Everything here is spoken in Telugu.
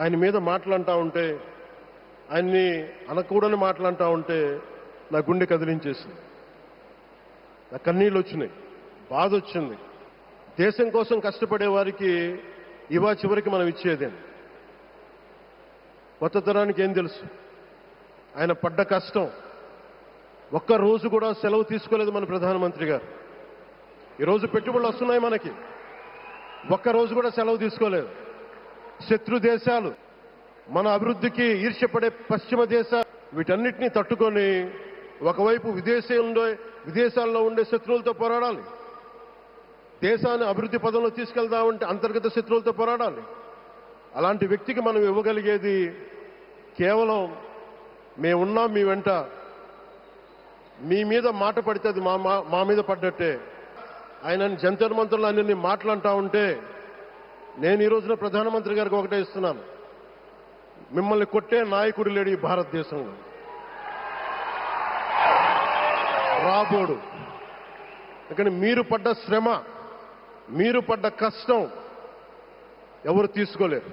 ఆయన మీద మాటలంటా ఉంటే, ఆయన్ని అనకూడని మాటలంటా ఉంటే నా గుండె కదిలించేసింది. నా కన్నీళ్ళు వచ్చినాయి, బాధ వచ్చింది. దేశం కోసం కష్టపడే వారికి ఇవా చివరికి మనం ఇచ్చేదేం. కొత్త తరానికి ఏం తెలుసు? ఆయన పడ్డ కష్టం. ఒక్క రోజు కూడా సెలవు తీసుకోలేదు మన ప్రధానమంత్రి గారు. ఈరోజు పెట్టుబడులు వస్తున్నాయి మనకి, ఒక్కరోజు కూడా సెలవు తీసుకోలేదు. శత్రు దేశాలు, మన అభివృద్ధికి ఈర్ష్యపడే పశ్చిమ దేశాలు, వీటన్నిటినీ తట్టుకొని ఒకవైపు విదేశాల్లో ఉండే శత్రువులతో పోరాడాలి, దేశాన్ని అభివృద్ధి పదంలో తీసుకెళ్దామంటే అంతర్గత శత్రువులతో పోరాడాలి. అలాంటి వ్యక్తికి మనం ఇవ్వగలిగేది కేవలం మేమున్నాం మీ వెంట, మీ మీద మాట పడితే అది మా మీద పడ్డట్టే. ఆయన జంతర్ మంత్రులు అన్ని మాటలంటా ఉంటే నేను ఈ రోజున ప్రధానమంత్రి గారికి ఒకటే ఇస్తున్నాను, మిమ్మల్ని కొట్టే నాయకుడు లేడు ఈ భారతదేశంలో, రాబోడు. కానీ మీరు పడ్డ శ్రమ, మీరు పడ్డ కష్టం ఎవరు తీసుకోలేరు.